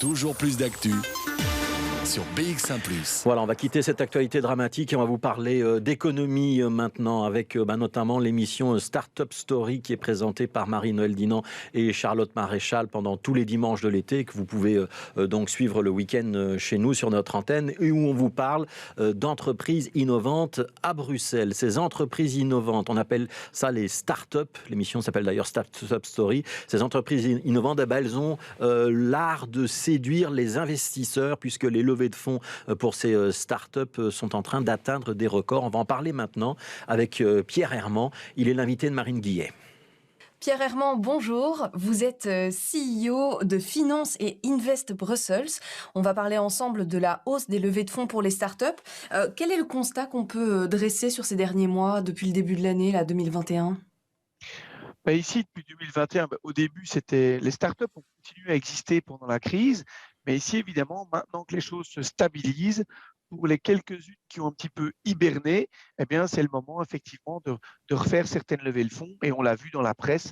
Toujours plus d'actu sur BX1 ⁇ Voilà, on va quitter cette actualité dramatique et on va vous parler d'économie maintenant avec notamment l'émission Startup Story qui est présentée par Marie-Noëlle Dinan et Charlotte Maréchal pendant tous les dimanches de l'été que vous pouvez donc suivre le week-end chez nous sur notre antenne et où on vous parle d'entreprises innovantes à Bruxelles. Ces entreprises innovantes, on appelle ça les startups. L'émission s'appelle d'ailleurs Startup Story. Ces entreprises innovantes, elles ont l'art de séduire les investisseurs puisque les levées de fonds pour ces startups sont en train d'atteindre des records. On va en parler maintenant avec Pierre Herman. Il est l'invité de Marine Guillet. Pierre Herman, bonjour. Vous êtes CEO de Finance et Invest Brussels. On va parler ensemble de la hausse des levées de fonds pour les startups. Quel est le constat qu'on peut dresser sur ces derniers mois, depuis le début de l'année, là, 2021 ? Ici, depuis 2021, au début, les startups ont continué à exister pendant la crise. Mais ici, évidemment, maintenant que les choses se stabilisent, pour les quelques-unes qui ont un petit peu hiberné, c'est le moment effectivement de refaire certaines levées de fonds. Et on l'a vu dans la presse,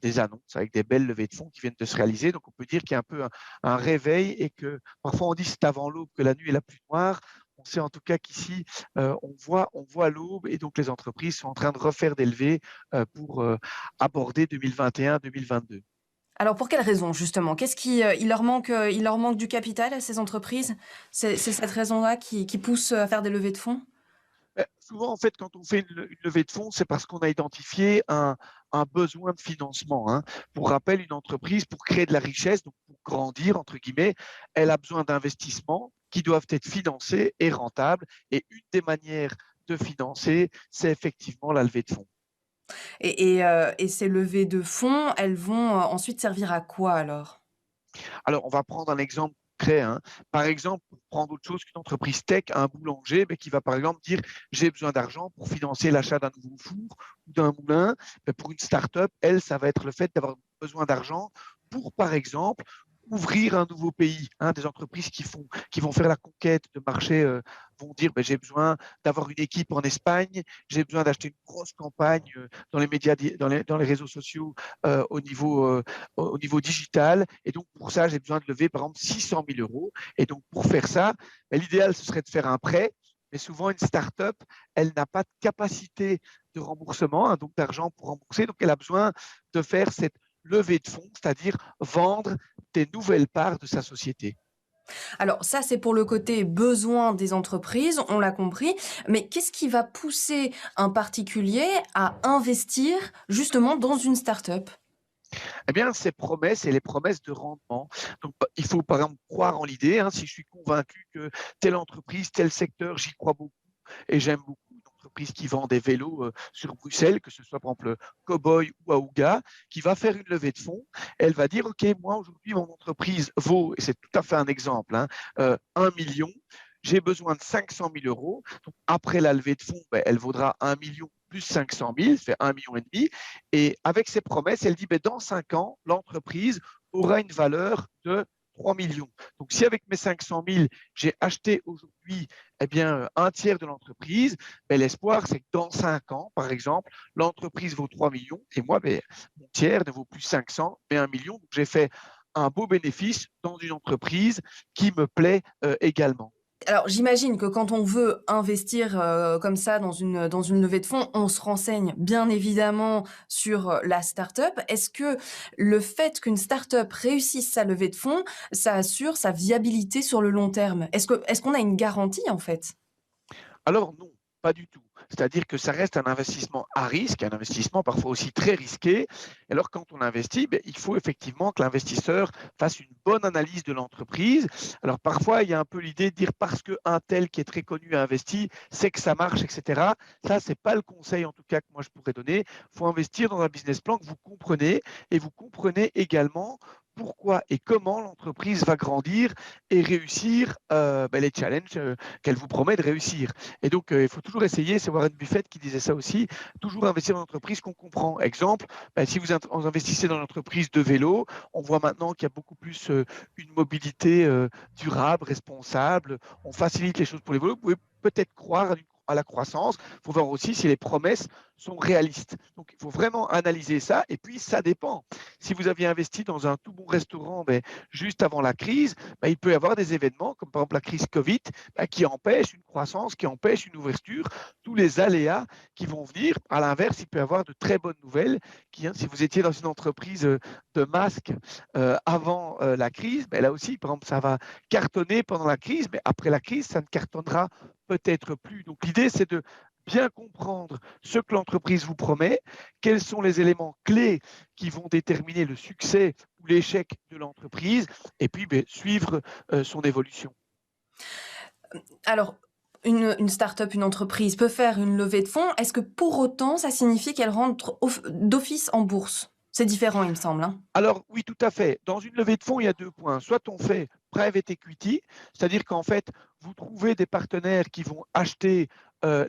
des annonces avec des belles levées de fonds qui viennent de se réaliser. Donc on peut dire qu'il y a un peu un réveil et que parfois on dit c'est avant l'aube que la nuit est la plus noire. On sait en tout cas qu'ici, on voit l'aube et donc les entreprises sont en train de refaire des levées pour aborder 2021-2022. Alors pour quelles raisons justement ? Qu'est-ce qui il leur manque du capital à ces entreprises ? C'est cette raison-là qui pousse à faire des levées de fonds ? Souvent, en fait, quand on fait une levée de fonds, c'est parce qu'on a identifié un besoin de financement. Pour rappel, une entreprise, pour créer de la richesse, donc pour grandir, entre guillemets, elle a besoin d'investissements qui doivent être financés et rentables. Et une des manières de financer, c'est effectivement la levée de fonds. Et ces levées de fonds, elles vont ensuite servir à quoi alors ? Alors, on va prendre un exemple concret. Par exemple, pour prendre autre chose qu'une entreprise tech, un boulanger qui va par exemple dire « j'ai besoin d'argent pour financer l'achat d'un nouveau four ou d'un moulin ». Pour une start-up, ça va être le fait d'avoir besoin d'argent pour, par exemple, ouvrir un nouveau pays. Des entreprises qui vont faire la conquête de marchés vont dire j'ai besoin d'avoir une équipe en Espagne, j'ai besoin d'acheter une grosse campagne dans les médias, dans les réseaux sociaux au niveau digital. Et donc, pour ça, j'ai besoin de lever, par exemple, 600 000 euros. Et donc, pour faire ça, l'idéal, ce serait de faire un prêt. Mais souvent, une start-up, elle n'a pas de capacité de remboursement, donc d'argent pour rembourser. Donc, elle a besoin de faire cette levée de fonds, c'est-à-dire vendre des nouvelles parts de sa société. Alors ça, c'est pour le côté besoin des entreprises, on l'a compris. Mais qu'est-ce qui va pousser un particulier à investir justement dans une start-up ? Ces promesses et les promesses de rendement. Donc, il faut par exemple croire en l'idée. Si je suis convaincu que telle entreprise, tel secteur, j'y crois beaucoup et j'aime beaucoup une entreprise qui vend des vélos sur Bruxelles, que ce soit par exemple Cowboy ou Aouga, qui va faire une levée de fonds. Elle va dire, OK, moi aujourd'hui, mon entreprise vaut, et c'est tout à fait un exemple, 1 million. J'ai besoin de 500 000 euros. Donc, après la levée de fonds, elle vaudra 1 million plus 500 000, ça fait 1,5 million. Et avec ces promesses, elle dit dans 5 ans, l'entreprise aura une valeur de 3 millions. Donc, si avec mes 500 000, j'ai acheté aujourd'hui un tiers de l'entreprise, l'espoir, c'est que dans 5 ans, par exemple, l'entreprise vaut 3 millions et moi, mon tiers ne vaut plus 500, mais 1 million. Donc, j'ai fait un beau bénéfice dans une entreprise qui me plaît également. Alors, j'imagine que quand on veut investir comme ça dans une levée de fonds, on se renseigne bien évidemment sur la start-up. Est-ce que le fait qu'une start-up réussisse sa levée de fonds, ça assure sa viabilité sur le long terme ? Est-ce qu'on a une garantie en fait ? Alors non, pas du tout. C'est-à-dire que ça reste un investissement à risque, un investissement parfois aussi très risqué. Alors quand on investit, il faut effectivement que l'investisseur fasse une bonne analyse de l'entreprise. Alors parfois, il y a un peu l'idée de dire parce qu'un tel qui est très connu a investi, c'est que ça marche, etc. Ça, ce n'est pas le conseil en tout cas que moi je pourrais donner. Il faut investir dans un business plan que vous comprenez et vous comprenez également pourquoi et comment l'entreprise va grandir et réussir les challenges qu'elle vous promet de réussir. Et donc, il faut toujours essayer, c'est Warren Buffett qui disait ça aussi, toujours investir dans l'entreprise qu'on comprend. Exemple, si vous investissez dans l'entreprise de vélo, on voit maintenant qu'il y a beaucoup plus une mobilité durable, responsable, on facilite les choses pour les vélos. Vous pouvez peut-être croire à la croissance. Il faut voir aussi si les promesses sont réalistes. Donc, il faut vraiment analyser ça. Et puis, ça dépend. Si vous aviez investi dans un tout bon restaurant juste avant la crise, il peut y avoir des événements, comme par exemple la crise Covid, qui empêchent une croissance, qui empêchent une ouverture, tous les aléas qui vont venir. À l'inverse, il peut y avoir de très bonnes nouvelles. Si vous étiez dans une entreprise de masques avant la crise, là aussi, par exemple, ça va cartonner pendant la crise, mais après la crise, ça ne cartonnera peut-être plus. Donc, l'idée, c'est de bien comprendre ce que l'entreprise vous promet, quels sont les éléments clés qui vont déterminer le succès ou l'échec de l'entreprise, et puis suivre son évolution. Alors, une start-up, une entreprise peut faire une levée de fonds. Est-ce que pour autant, ça signifie qu'elle rentre d'office en bourse? C'est différent, il me semble. Alors oui, tout à fait. Dans une levée de fonds, il y a 2 points. Soit on fait private equity, c'est-à-dire qu'en fait, vous trouvez des partenaires qui vont acheter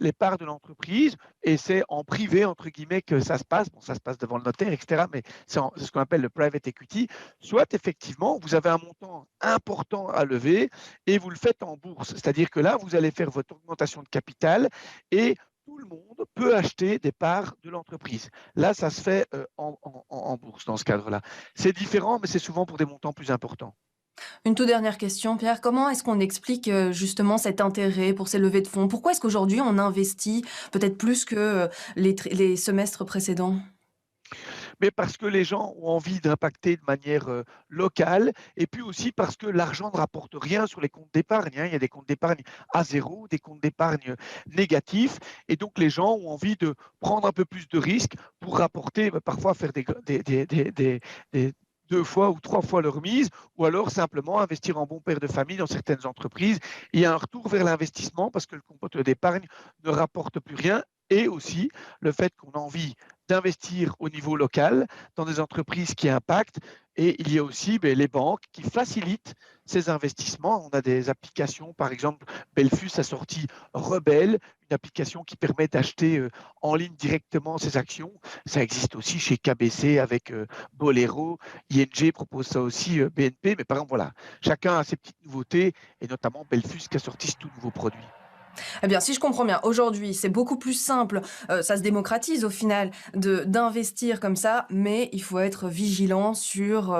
les parts de l'entreprise, et c'est en privé, entre guillemets, que ça se passe. Bon, ça se passe devant le notaire, etc., mais c'est ce qu'on appelle le private equity. Soit, effectivement, vous avez un montant important à lever et vous le faites en bourse. C'est-à-dire que là, vous allez faire votre augmentation de capital et tout le monde peut acheter des parts de l'entreprise. Là, ça se fait en bourse dans ce cadre-là. C'est différent, mais c'est souvent pour des montants plus importants. Une toute dernière question, Pierre. Comment est-ce qu'on explique justement cet intérêt pour ces levées de fonds? Pourquoi est-ce qu'aujourd'hui on investit peut-être plus que les semestres précédents? Mais parce que les gens ont envie d'impacter de manière locale, et puis aussi parce que l'argent ne rapporte rien sur les comptes d'épargne. Il y a des comptes d'épargne à zéro, des comptes d'épargne négatifs, et donc les gens ont envie de prendre un peu plus de risques pour rapporter, parfois faire des 2 fois ou 3 fois leur mise, ou alors simplement investir en bon père de famille dans certaines entreprises. Il y a un retour vers l'investissement parce que le compte d'épargne ne rapporte plus rien, et aussi le fait qu'on a envie d'investir au niveau local dans des entreprises qui impactent. Et il y a aussi les banques qui facilitent ces investissements. On a des applications, par exemple, Belfus a sorti Rebelle, une application qui permet d'acheter en ligne directement ses actions. Ça existe aussi chez KBC avec Bolero. ING propose ça aussi, BNP. Mais par exemple, voilà, chacun a ses petites nouveautés, et notamment Belfus qui a sorti ce tout nouveau produit. Eh bien, si je comprends bien, aujourd'hui, c'est beaucoup plus simple, ça se démocratise au final d'investir comme ça, mais il faut être vigilant sur,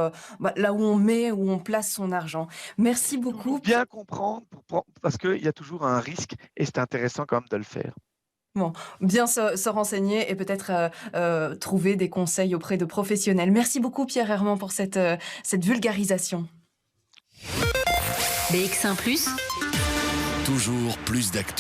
là où on met, où on place son argent. Merci Il faut beaucoup. bien comprendre parce qu'il y a toujours un risque, et c'est intéressant quand même de le faire. Bon, bien se renseigner et peut-être, trouver des conseils auprès de professionnels. Merci beaucoup Pierre Herman pour cette vulgarisation. BX1 ⁇ Toujours plus d'actu.